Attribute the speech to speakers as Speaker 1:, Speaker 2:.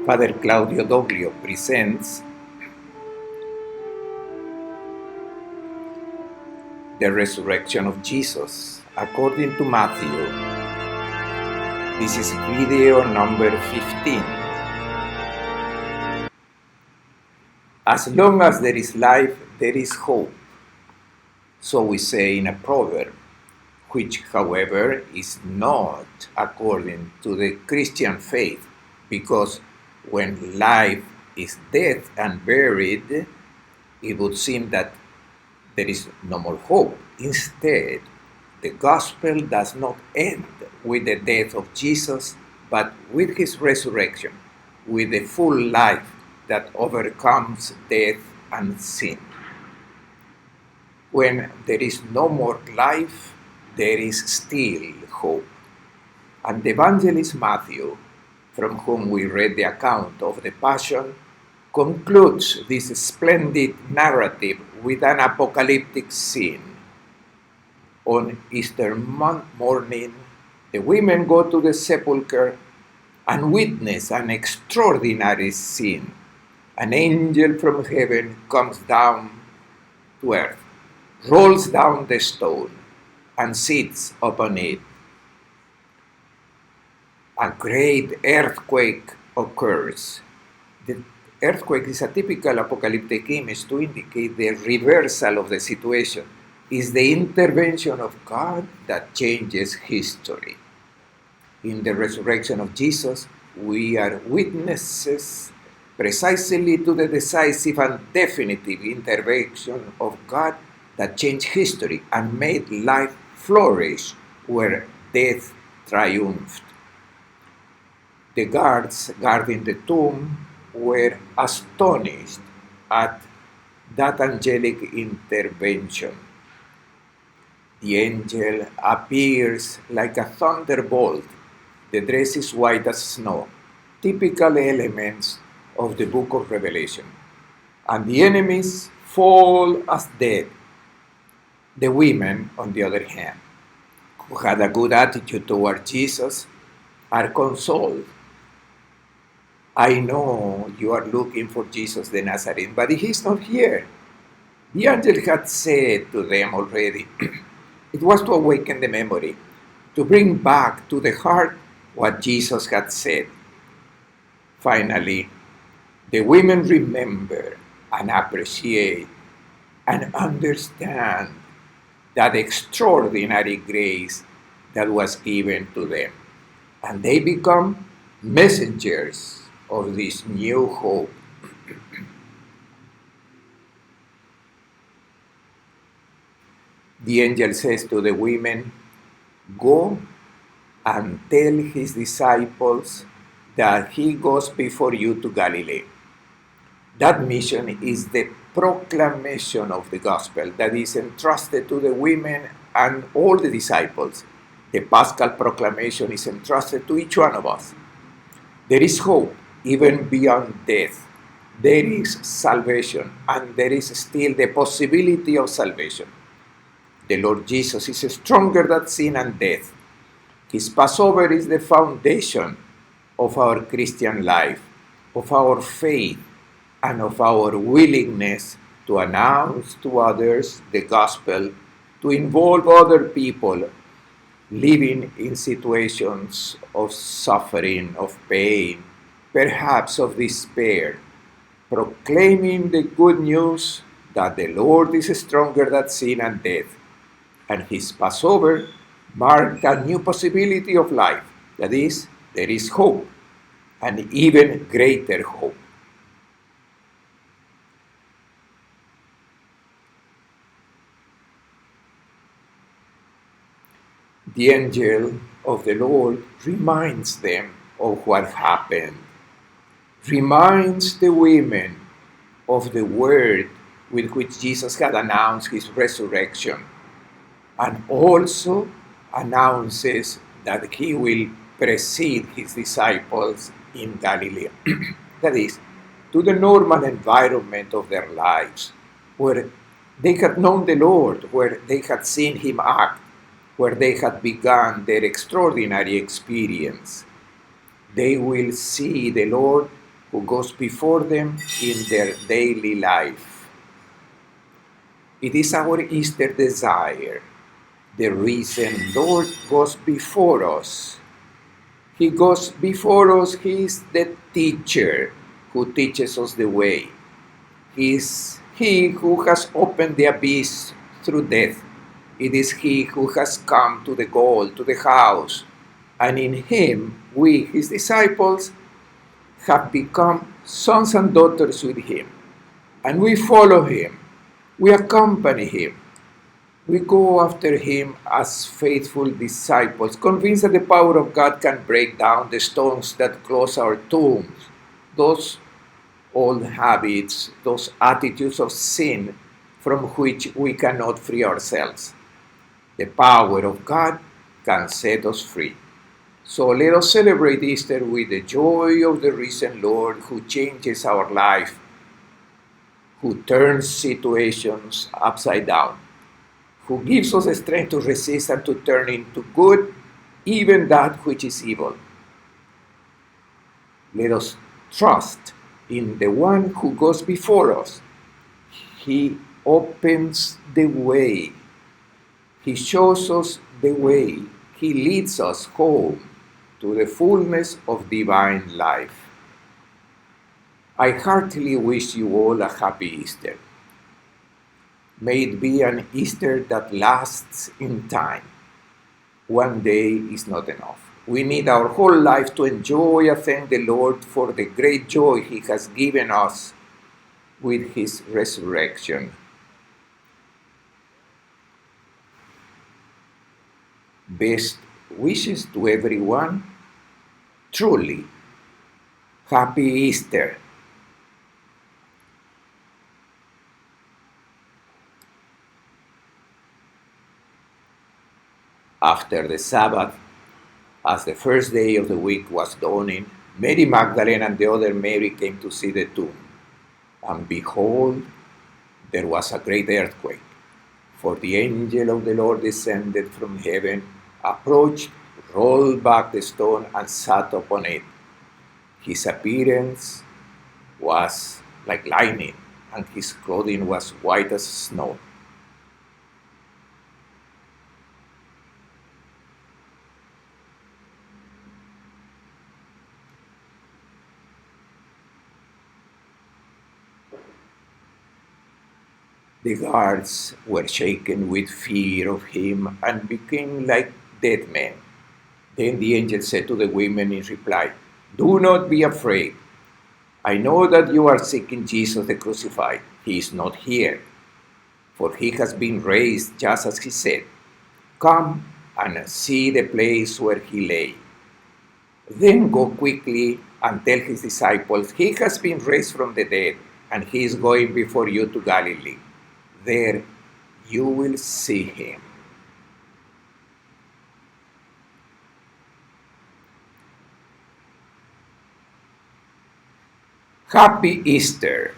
Speaker 1: Father Claudio Doglio presents the resurrection of Jesus according to Matthew. This is video number 15. As long as there is life, there is hope. So we say in a proverb, which, however, is not according to the Christian faith, because when life is dead and buried, it would seem that there is no more hope. Instead, the gospel does not end with the death of Jesus, but with his resurrection, with the full life that overcomes death and sin. When there is no more life, there is still hope. And the evangelist Matthew, from whom we read the account of the Passion, concludes this splendid narrative with an apocalyptic scene. On Easter morning, the women go to the sepulchre and witness an extraordinary scene. An angel from heaven comes down to earth, rolls down the stone, and sits upon it. A great earthquake occurs. The earthquake is a typical apocalyptic image to indicate the reversal of the situation. It's the intervention of God that changes history. In the resurrection of Jesus, we are witnesses precisely to the decisive and definitive intervention of God that changed history and made life flourish where death triumphed. The guards guarding the tomb were astonished at that angelic intervention. The angel appears like a thunderbolt. The dress is white as snow, typical elements of the book of Revelation. And the enemies fall as dead. The women, on the other hand, who had a good attitude toward Jesus, are consoled. I know you are looking for Jesus the Nazarene, but he's not here. The angel had said to them already. It was to awaken the memory, to bring back to the heart what Jesus had said. Finally, the women remember and appreciate and understand that extraordinary grace that was given to them. And they become messengers of this new hope. The angel says to the women, "Go and tell his disciples that he goes before you to Galilee." That mission is the proclamation of the gospel that is entrusted to the women and all the disciples. The Paschal proclamation is entrusted to each one of us. There is hope even beyond death. There is salvation, and there is still the possibility of salvation. The Lord Jesus is stronger than sin and death. His Passover is the foundation of our Christian life, of our faith, and of our willingness to announce to others the gospel, to involve other people living in situations of suffering, of pain, perhaps of despair, proclaiming the good news that the Lord is stronger than sin and death, and his Passover marked a new possibility of life. That is, there is hope, and even greater hope. The angel of the Lord reminds them of what happened, reminds the women of the word with which Jesus had announced his resurrection, and also announces that he will precede his disciples in Galilee. That is, to the normal environment of their lives, where they had known the Lord, where they had seen him act, where they had begun their extraordinary experience. They will see the Lord who goes before them in their daily life. It is our Easter desire. The risen Lord goes before us. He goes before us. He is the teacher who teaches us the way. He is He who has opened the abyss through death. It is He who has come to the goal, to the house. And in Him, we, His disciples, have become sons and daughters with Him. And we follow Him. We accompany Him. We go after Him as faithful disciples, convinced that the power of God can break down the stones that close our tombs, those old habits, those attitudes of sin from which we cannot free ourselves. The power of God can set us free. So let us celebrate Easter with the joy of the risen Lord who changes our life, who turns situations upside down, who gives us the strength to resist and to turn into good even that which is evil. Let us trust in the one who goes before us. He opens the way. He shows us the way. He leads us home to the fullness of divine life. I heartily wish you all a happy Easter. May it be an Easter that lasts in time. One day is not enough. We need our whole life to enjoy and thank the Lord for the great joy He has given us with His resurrection. Best wishes to everyone. Truly, happy Easter. After the Sabbath, as the first day of the week was dawning, Mary Magdalene and the other Mary came to see the tomb. And behold, there was a great earthquake, for the angel of the Lord descended from heaven, approached, rolled back the stone, and sat upon it. His appearance was like lightning, and his clothing was white as snow. The guards were shaken with fear of him and became like dead men. Then the angel said to the women in reply, "Do not be afraid. I know that you are seeking Jesus the crucified. He is not here, for he has been raised just as he said. Come and see the place where he lay. Then go quickly and tell his disciples, he has been raised from the dead, and he is going before you to Galilee. There you will see him." Happy Easter!